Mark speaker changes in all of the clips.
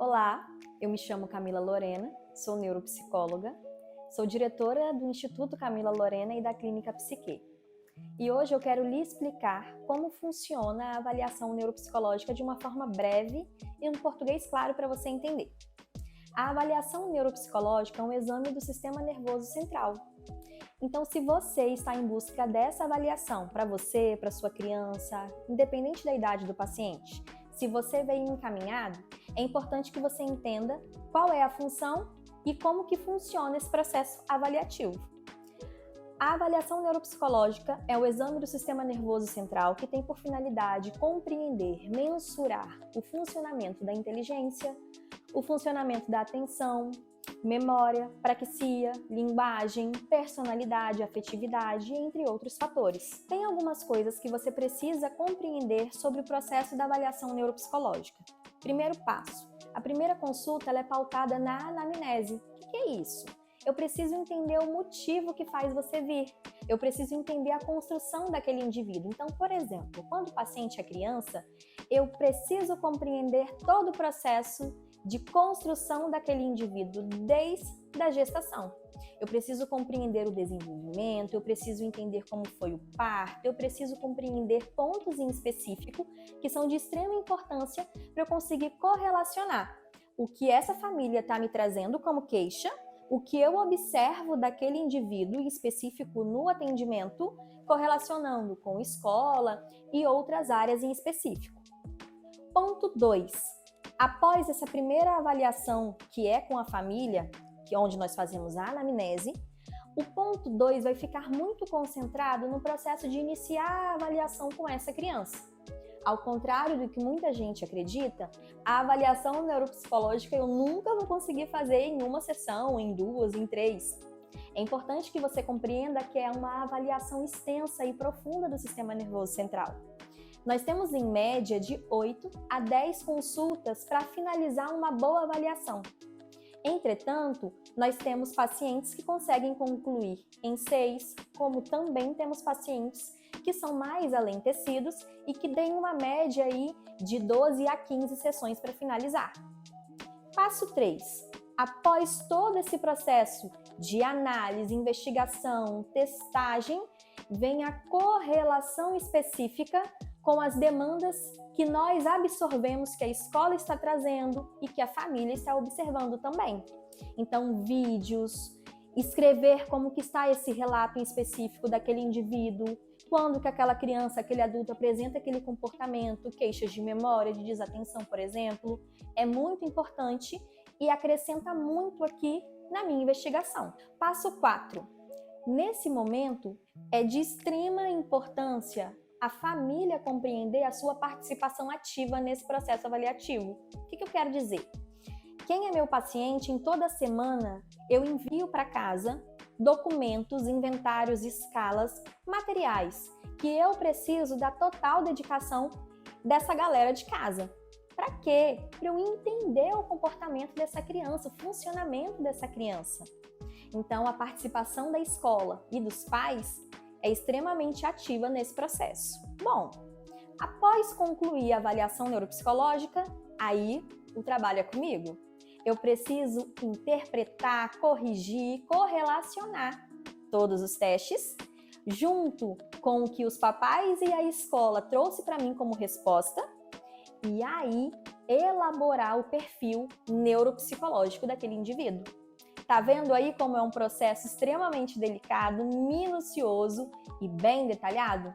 Speaker 1: Olá, eu me chamo Camila Lorena, sou neuropsicóloga, sou diretora do Instituto Camila Lorena e da Clínica Psique. E hoje eu quero lhe explicar como funciona a avaliação neuropsicológica de uma forma breve e no português claro para você entender. A avaliação neuropsicológica é um exame do sistema nervoso central. Então, se você está em busca dessa avaliação para você, para sua criança, independente da idade do paciente, se você veio encaminhado, é importante que você entenda qual é a função e como que funciona esse processo avaliativo. A avaliação neuropsicológica é o exame do sistema nervoso central que tem por finalidade compreender, mensurar o funcionamento da inteligência, o funcionamento da atenção, memória, praxia, linguagem, personalidade, afetividade, entre outros fatores. Tem algumas coisas que você precisa compreender sobre o processo da avaliação neuropsicológica. Primeiro passo. A primeira consulta ela é pautada na anamnese. O que é isso? Eu preciso entender o motivo que faz você vir. Eu preciso entender a construção daquele indivíduo. Então, por exemplo, quando o paciente é criança, eu preciso compreender todo o processo de construção daquele indivíduo desde a gestação. Eu preciso compreender o desenvolvimento, eu preciso entender como foi o parto, eu preciso compreender pontos em específico que são de extrema importância para eu conseguir correlacionar o que essa família está me trazendo como queixa, o que eu observo daquele indivíduo em específico no atendimento, correlacionando com escola e outras áreas em específico. Ponto 2. Após essa primeira avaliação, que é com a família, que é onde nós fazemos a anamnese, o ponto 2 vai ficar muito concentrado no processo de iniciar a avaliação com essa criança. Ao contrário do que muita gente acredita, a avaliação neuropsicológica eu nunca vou conseguir fazer em uma sessão, em duas, em três. É importante que você compreenda que é uma avaliação extensa e profunda do sistema nervoso central. Nós temos em média de 8 a 10 consultas para finalizar uma boa avaliação. Entretanto, nós temos pacientes que conseguem concluir em 6, como também temos pacientes que são mais alentecidos e que têm uma média aí de 12 a 15 sessões para finalizar. Passo 3. Após todo esse processo de análise, investigação, testagem, vem a correlação específica com as demandas que nós absorvemos que a escola está trazendo e que a família está observando também. Então, vídeos, escrever como que está esse relato em específico daquele indivíduo, quando que aquela criança, aquele adulto apresenta aquele comportamento, queixas de memória, de desatenção, por exemplo, é muito importante e acrescenta muito aqui na minha investigação. Passo 4. Nesse momento, é de extrema importância a família compreender a sua participação ativa nesse processo avaliativo. O que eu quero dizer? Quem é meu paciente, em toda semana eu envio para casa documentos, inventários, escalas, materiais que eu preciso da total dedicação dessa galera de casa. Para quê? Para eu entender o comportamento dessa criança, o funcionamento dessa criança. Então, a participação da escola e dos pais é extremamente ativa nesse processo. Bom, após concluir a avaliação neuropsicológica, aí o trabalho é comigo. Eu preciso interpretar, corrigir, correlacionar todos os testes, junto com o que os papais e a escola trouxe para mim como resposta, e aí elaborar o perfil neuropsicológico daquele indivíduo. Tá vendo aí como é um processo extremamente delicado, minucioso e bem detalhado?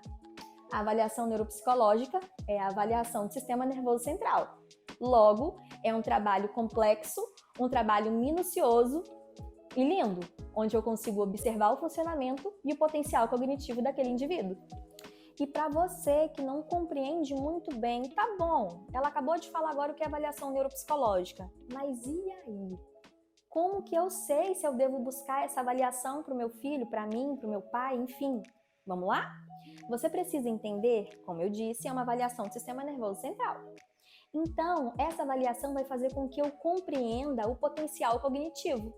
Speaker 1: A avaliação neuropsicológica é a avaliação do sistema nervoso central. Logo, é um trabalho complexo, um trabalho minucioso e lindo, onde eu consigo observar o funcionamento e o potencial cognitivo daquele indivíduo. E para você que não compreende muito bem, tá bom, ela acabou de falar agora o que é avaliação neuropsicológica, mas e aí? Como que eu sei se eu devo buscar essa avaliação para o meu filho, para mim, para o meu pai, enfim? Vamos lá? Você precisa entender, como eu disse, é uma avaliação do sistema nervoso central. Então, essa avaliação vai fazer com que eu compreenda o potencial cognitivo.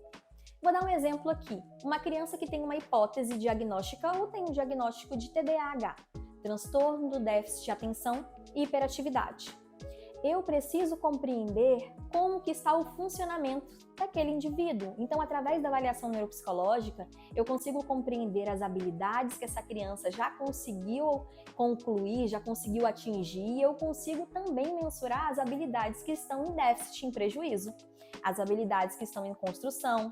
Speaker 1: Vou dar um exemplo aqui. Uma criança que tem uma hipótese diagnóstica ou tem um diagnóstico de TDAH, transtorno do déficit de atenção e hiperatividade. eu preciso compreender como que está o funcionamento daquele indivíduo. Então, através da avaliação neuropsicológica, eu consigo compreender as habilidades que essa criança já conseguiu concluir, já conseguiu atingir, e eu consigo também mensurar as habilidades que estão em déficit, em prejuízo, as habilidades que estão em construção.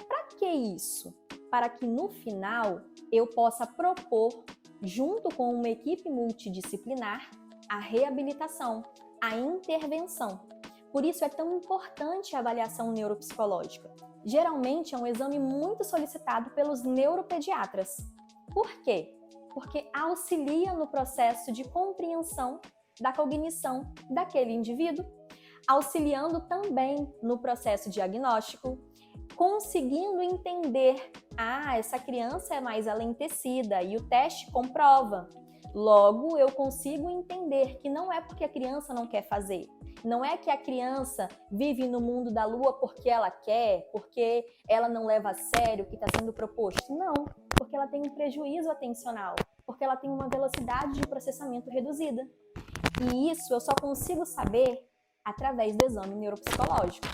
Speaker 1: Para que isso? Para que no final eu possa propor, junto com uma equipe multidisciplinar, a reabilitação, a intervenção. Por isso é tão importante a avaliação neuropsicológica. Geralmente é um exame muito solicitado pelos neuropediatras. Por quê? Porque auxilia no processo de compreensão da cognição daquele indivíduo, auxiliando também no processo diagnóstico, conseguindo entender, essa criança é mais alentecida e o teste comprova. Logo, eu consigo entender que não é porque a criança não quer fazer, não é que a criança vive no mundo da lua porque ela quer, porque ela não leva a sério o que está sendo proposto. Não, porque ela tem um prejuízo atencional, porque ela tem uma velocidade de processamento reduzida. E isso eu só consigo saber através do exame neuropsicológico.